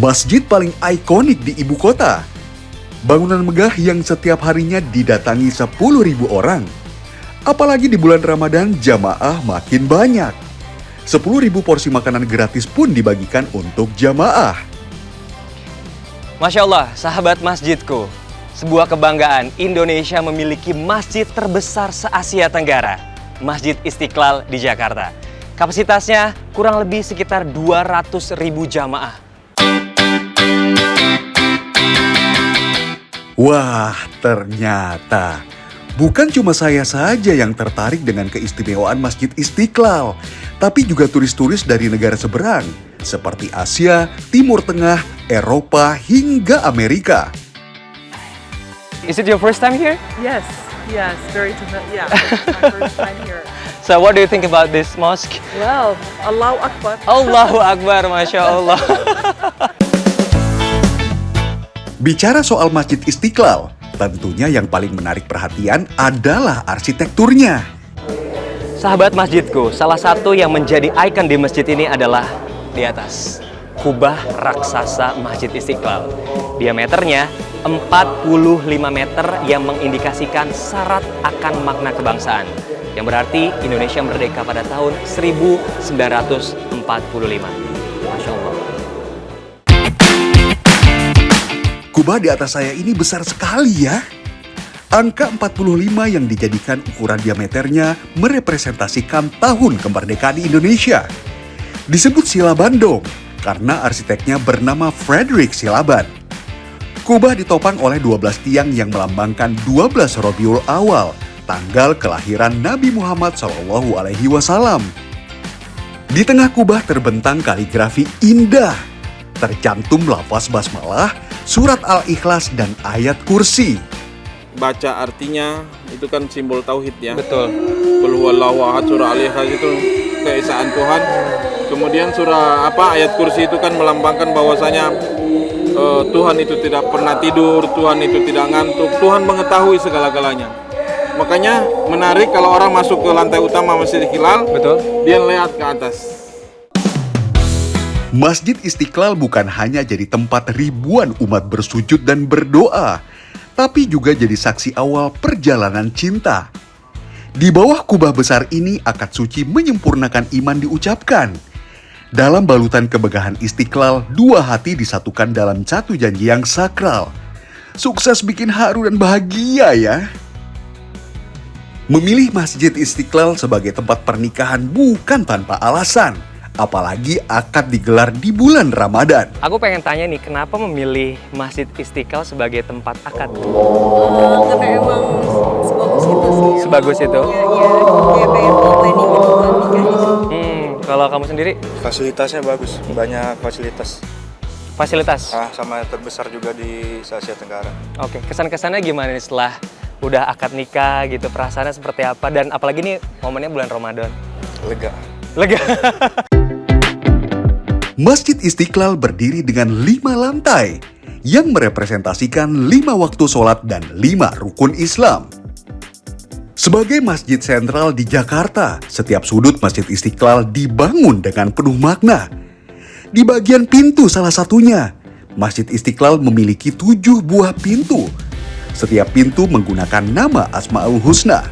Masjid paling ikonik di ibu kota. Bangunan megah yang setiap harinya didatangi 10.000 orang. Apalagi di bulan Ramadan, jamaah makin banyak. 10.000 porsi makanan gratis pun dibagikan untuk jamaah. Masya Allah, sahabat masjidku. Sebuah kebanggaan, Indonesia memiliki masjid terbesar se-Asia Tenggara. Masjid Istiqlal di Jakarta. Kapasitasnya kurang lebih sekitar 200.000 jamaah. Wah, ternyata bukan cuma saya saja yang tertarik dengan keistimewaan Masjid Istiqlal, tapi juga turis-turis dari negara seberang, seperti Asia, Timur Tengah, Eropa, hingga Amerika. Is it your first time here? Yes, very yeah, my first time here. So what do you think about this mosque? Well, Allahu Akbar. Allahu Akbar, Masya Allah. Bicara soal Masjid Istiqlal, tentunya yang paling menarik perhatian adalah arsitekturnya. Sahabat masjidku, salah satu yang menjadi ikon di masjid ini adalah di atas. Kubah raksasa Masjid Istiqlal. Diameternya 45 meter yang mengindikasikan syarat akan makna kebangsaan. Yang berarti Indonesia merdeka pada tahun 1945. Masya Allah. Kubah di atas saya ini besar sekali ya. Angka 45 yang dijadikan ukuran diameternya merepresentasikan tahun kemerdekaan Indonesia. Disebut Silaban dong, karena arsiteknya bernama Frederick Silaban. Kubah ditopang oleh 12 tiang yang melambangkan 12 Rabiul Awal, tanggal kelahiran Nabi Muhammad SAW. Di tengah kubah terbentang kaligrafi indah. Tercantum lafaz basmalah, surat Al-Ikhlas, dan ayat kursi. Baca artinya itu kan simbol tauhid ya. Betul. Qul huwallahu ahad, surah Al-Ikhlas itu keesaan Tuhan. Kemudian surah ayat kursi itu kan melambangkan bahwasanya Tuhan itu tidak pernah tidur, Tuhan itu tidak ngantuk, Tuhan mengetahui segala-galanya. Makanya menarik kalau orang masuk ke lantai utama Masjid Istiqlal, Betul. dia lihat ke atas. Masjid Istiqlal bukan hanya jadi tempat ribuan umat bersujud dan berdoa, tapi juga jadi saksi awal perjalanan cinta. Di bawah kubah besar ini, akad suci menyempurnakan iman diucapkan. Dalam balutan kemegahan Istiqlal, dua hati disatukan dalam satu janji yang sakral. Sukses bikin haru dan bahagia ya. Memilih Masjid Istiqlal sebagai tempat pernikahan bukan tanpa alasan. Apalagi akad digelar di bulan Ramadan. Aku pengen tanya nih, kenapa memilih Masjid Istiqlal sebagai tempat akad? Karena emang sebagus itu sih. Sebagus itu? Iya, kayak pengen planning gitu buat nikah di situ. Kalau kamu sendiri? Fasilitasnya bagus, banyak fasilitas. Fasilitas? Sama terbesar juga di Asia Tenggara. Oke, kesan-kesannya gimana nih setelah udah akad nikah gitu, perasaannya seperti apa? Dan apalagi nih momennya bulan Ramadan. Lega. Masjid Istiqlal berdiri dengan 5 lantai yang merepresentasikan 5 waktu sholat dan 5 rukun Islam. Sebagai masjid sentral di Jakarta, setiap sudut Masjid Istiqlal dibangun dengan penuh makna. Di bagian pintu salah satunya, Masjid Istiqlal memiliki 7 buah pintu. Setiap pintu menggunakan nama Asmaul Husna.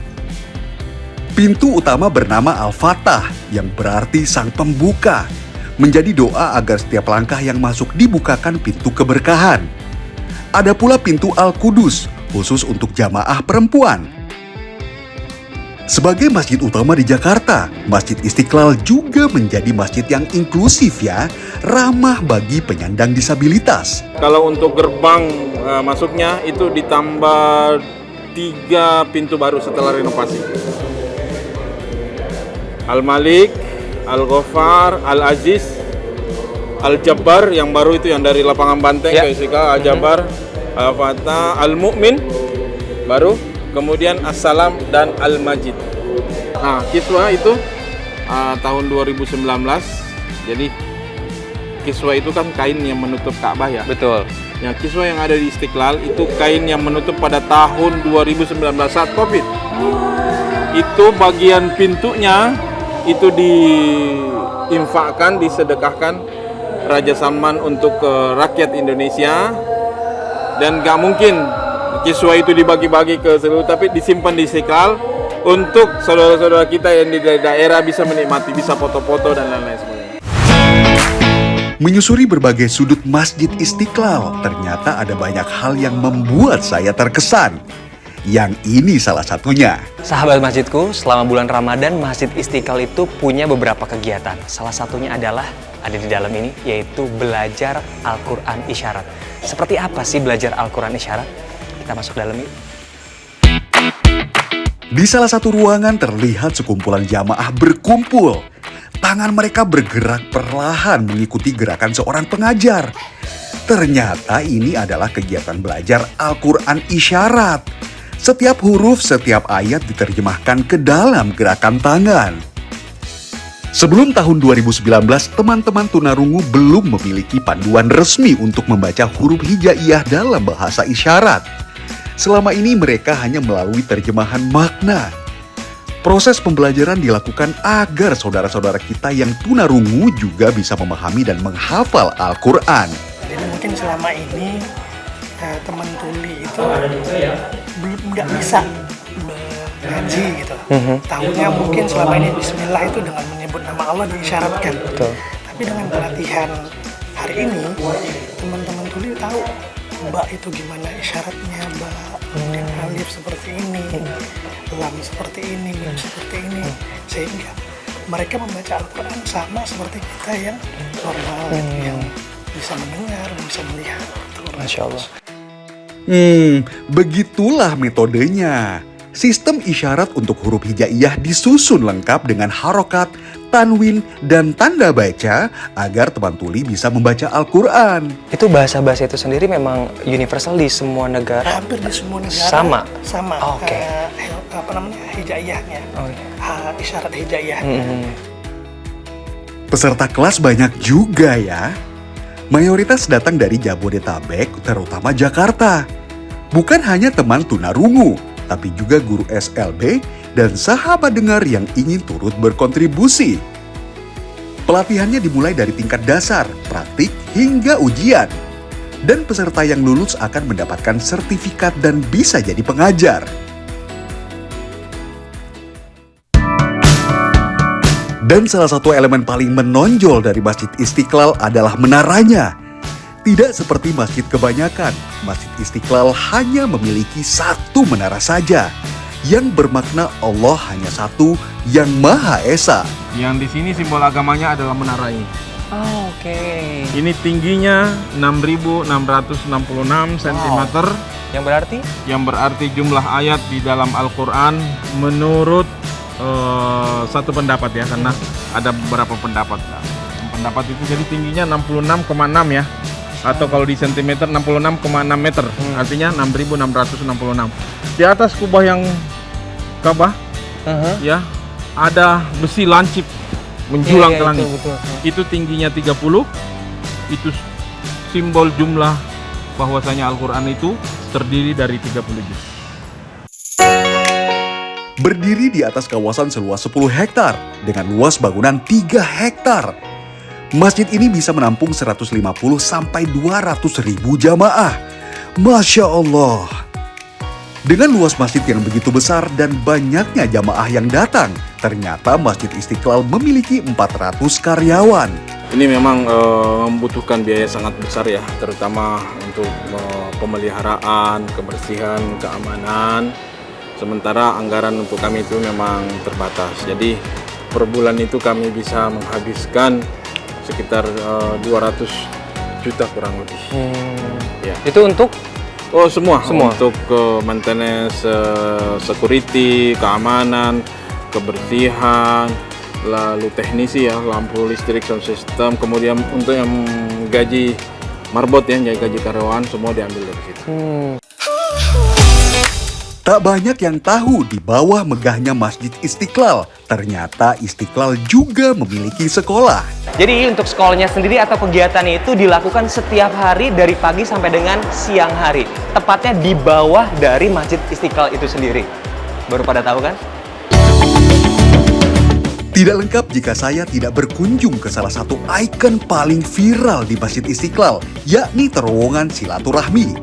Pintu utama bernama Al-Fatah yang berarti sang pembuka. Menjadi doa agar setiap langkah yang masuk dibukakan pintu keberkahan. Ada pula pintu Al-Qudus, khusus untuk jamaah perempuan. Sebagai masjid utama di Jakarta, Masjid Istiqlal juga menjadi masjid yang inklusif ya, ramah bagi penyandang disabilitas. Kalau untuk gerbang masuknya itu ditambah 3 pintu baru setelah renovasi. Al-Malik, Al-Ghaffar, Al-Aziz, Al-Jabbar yang baru itu yang dari lapangan Banteng ke Istiqlal, Al-Jabbar, Al-Fatah, Al-Mu'min baru, kemudian As-Salam dan Al-Majid. Nah, kiswah itu tahun 2019. Jadi kiswah itu kan kain yang menutup Ka'bah ya. Betul. Yang kiswah yang ada di Istiqlal itu kain yang menutup pada tahun 2019 saat Covid. Itu bagian pintunya itu diinfakkan, disedekahkan Raja Salman untuk rakyat Indonesia, dan nggak mungkin kiswah itu dibagi-bagi ke seluruh, tapi disimpan di Istiqlal untuk saudara-saudara kita yang di daerah bisa menikmati, bisa foto-foto dan lain-lain sebagainya. Menyusuri berbagai sudut Masjid Istiqlal, ternyata ada banyak hal yang membuat saya terkesan. Yang ini salah satunya. Sahabat masjidku, selama bulan Ramadan, Masjid Istiqlal itu punya beberapa kegiatan. Salah satunya adalah ada di dalam ini, yaitu belajar Al-Quran Isyarat. Seperti apa sih belajar Al-Quran Isyarat? Kita masuk dalam ini. Di salah satu ruangan terlihat sekumpulan jamaah berkumpul. Tangan mereka bergerak perlahan mengikuti gerakan seorang pengajar. Ternyata ini adalah kegiatan belajar Al-Quran Isyarat. Setiap huruf, setiap ayat diterjemahkan ke dalam gerakan tangan. Sebelum tahun 2019, teman-teman tunarungu belum memiliki panduan resmi untuk membaca huruf hijaiyah dalam bahasa isyarat. Selama ini mereka hanya melalui terjemahan makna. Proses pembelajaran dilakukan agar saudara-saudara kita yang tunarungu juga bisa memahami dan menghafal Al-Quran. Jadi mungkin selama ini teman tuli itu belum nggak bisa ngaji gitu. Tahunya mungkin selama ini Bismillah itu dengan menyebut nama Allah diisyaratkan. Betul. Tapi dengan pelatihan hari ini teman-teman tuli tahu ba itu gimana isyaratnya, ba kemudian alif seperti ini, lam seperti ini, mim seperti ini, sehingga mereka membaca Al-Quran sama seperti kita yang normal, yang bisa mendengar, bisa melihat. Masya Allah. Begitulah metodenya. Sistem isyarat untuk huruf hijaiyah disusun lengkap dengan harokat, tanwin, dan tanda baca agar teman tuli bisa membaca Al-Quran. Itu bahasa-bahasa itu sendiri memang universal di semua negara? Hampir di semua negara Sama? Oke. Apa namanya, hijaiyahnya, isyarat hijaiyah. Peserta kelas banyak juga ya. Mayoritas datang dari Jabodetabek, terutama Jakarta. Bukan hanya teman tunarungu, tapi juga guru SLB dan sahabat dengar yang ingin turut berkontribusi. Pelatihannya dimulai dari tingkat dasar, praktik, hingga ujian. Dan peserta yang lulus akan mendapatkan sertifikat dan bisa jadi pengajar. Dan salah satu elemen paling menonjol dari Masjid Istiqlal adalah menaranya. Tidak seperti masjid kebanyakan, Masjid Istiqlal hanya memiliki satu menara saja, yang bermakna Allah hanya satu yang Maha Esa. Yang di sini simbol agamanya adalah menara ini. Oh, oke. Ini tingginya 6.666 cm. Yang berarti jumlah ayat di dalam Al-Quran menurut satu pendapat ya, karena ada beberapa pendapat. Pendapat itu jadi tingginya 66,6 ya, atau kalau di sentimeter 66,6 meter, artinya 6.666. Di atas kubah yang Ka'bah ya ada besi lancip menjulang ke langit. Itu tingginya 30. Itu simbol jumlah bahwasanya Al-Quran itu terdiri dari 30 juz. Berdiri di atas kawasan seluas 10 hektar dengan luas bangunan 3 hektar. Masjid ini bisa menampung 150 sampai 200 ribu jamaah. Masya Allah. Dengan luas masjid yang begitu besar dan banyaknya jamaah yang datang, ternyata Masjid Istiqlal memiliki 400 karyawan. Ini memang membutuhkan biaya sangat besar ya, terutama untuk pemeliharaan, kebersihan, keamanan. Sementara anggaran untuk kami itu memang terbatas. Jadi per bulan itu kami bisa menghabiskan sekitar 200 juta kurang lebih. Ya. Itu untuk? Oh semua. Untuk maintenance, security, keamanan, kebersihan, lalu teknisi ya, lampu listrik, sound system, kemudian untuk yang gaji marbot ya, gaji karyawan, semua diambil dari situ. Tak banyak yang tahu di bawah megahnya Masjid Istiqlal, ternyata Istiqlal juga memiliki sekolah. Jadi untuk sekolahnya sendiri atau kegiatannya itu dilakukan setiap hari dari pagi sampai dengan siang hari. Tepatnya di bawah dari Masjid Istiqlal itu sendiri. Baru pada tahu kan? Tidak lengkap jika saya tidak berkunjung ke salah satu ikon paling viral di Masjid Istiqlal, yakni terowongan silaturahmi.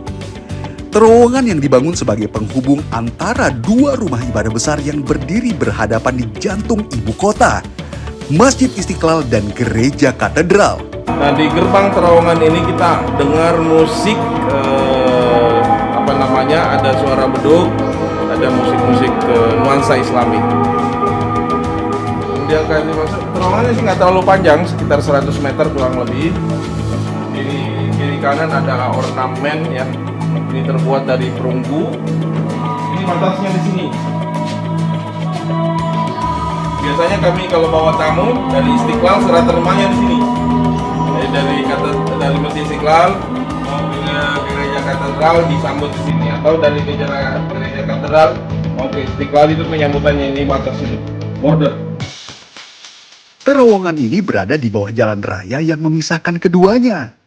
Terowongan yang dibangun sebagai penghubung antara dua rumah ibadah besar yang berdiri berhadapan di jantung ibu kota, Masjid Istiqlal dan Gereja Katedral. Nah, di gerbang terowongan ini kita dengar musik, ada suara beduk, ada musik-musik nuansa Islami. Dia kasih masuk, terowongannya sih nggak terlalu panjang, sekitar 100 meter kurang lebih. Kiri kanan ada ornamen ya, ini terbuat dari perunggu. Ini batasnya di sini. Biasanya kami kalau bawa tamu dari Istiqlal serah terimanya di sini. Dari Masjid Istiqlal mau ke Gereja Katedral disambut di sini, atau dari Gereja Katedral mau ke Istiqlal itu penyambutannya ini batas ini, border. Terowongan ini berada di bawah jalan raya yang memisahkan keduanya.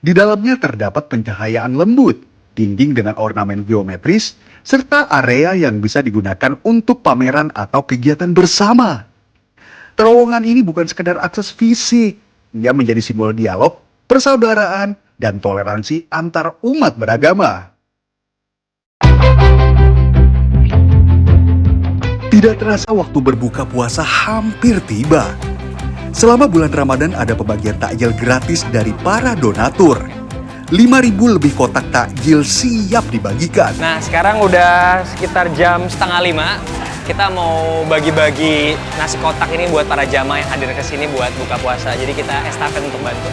Di dalamnya terdapat pencahayaan lembut, dinding dengan ornamen geometris, serta area yang bisa digunakan untuk pameran atau kegiatan bersama. Terowongan ini bukan sekedar akses fisik, dia menjadi simbol dialog, persaudaraan, dan toleransi antar umat beragama. Tidak terasa waktu berbuka puasa hampir tiba. Selama bulan Ramadan ada pembagian takjil gratis dari para donatur. 5.000 lebih kotak takjil siap dibagikan. Nah, sekarang udah sekitar jam 4:30. Kita mau bagi-bagi nasi kotak ini buat para jamaah yang hadir ke sini buat buka puasa. Jadi kita estafet untuk bantu.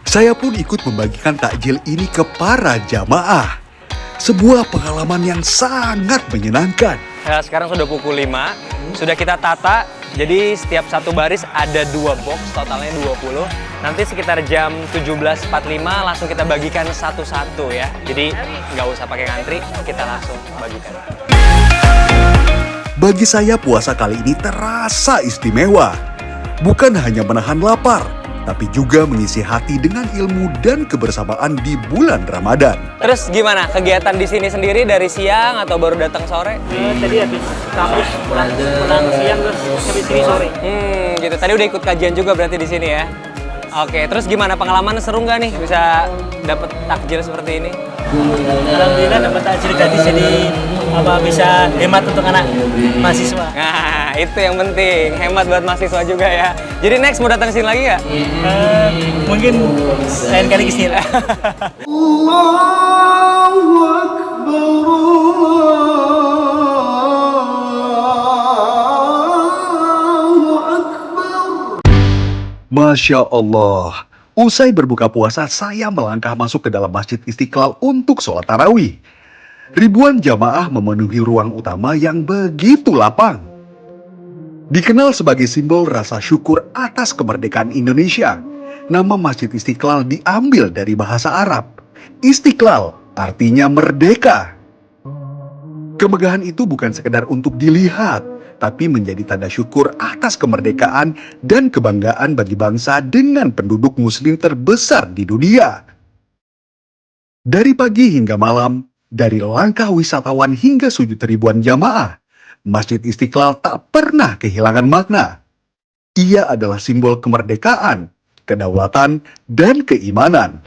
Saya pun ikut membagikan takjil ini ke para jamaah. Sebuah pengalaman yang sangat menyenangkan. Ya, sekarang sudah pukul 5, sudah kita tata. Jadi setiap satu baris ada 2 box, totalnya 20. Nanti sekitar jam 17.45 langsung kita bagikan satu-satu ya. Jadi nggak usah pakai ngantri, kita langsung bagikan. Bagi saya puasa kali ini terasa istimewa. Bukan hanya menahan lapar, tapi juga mengisi hati dengan ilmu dan kebersamaan di bulan Ramadan. Terus gimana kegiatan di sini sendiri dari siang atau baru datang sore? Tadi habis kampus pulang siang terus habis sini sore. Gitu. Tadi udah ikut kajian juga berarti di sini ya. Oke, terus gimana pengalaman seru nggak nih bisa dapet takjil seperti ini? Alhamdulillah dapat takjil gratis, jadi bisa hemat untuk anak mahasiswa. Nah, itu yang penting, hemat buat mahasiswa juga ya. Jadi next mau datang sini lagi nggak? Mungkin lain kali kesini. Masya Allah, usai berbuka puasa saya melangkah masuk ke dalam Masjid Istiqlal untuk sholat tarawih. Ribuan jamaah memenuhi ruang utama yang begitu lapang. Dikenal sebagai simbol rasa syukur atas kemerdekaan Indonesia, nama Masjid Istiqlal diambil dari bahasa Arab. Istiqlal artinya merdeka. Kemegahan itu bukan sekedar untuk dilihat, tapi menjadi tanda syukur atas kemerdekaan dan kebanggaan bagi bangsa dengan penduduk muslim terbesar di dunia. Dari pagi hingga malam, dari langkah wisatawan hingga sujud ribuan jamaah, Masjid Istiqlal tak pernah kehilangan makna. Ia adalah simbol kemerdekaan, kedaulatan, dan keimanan.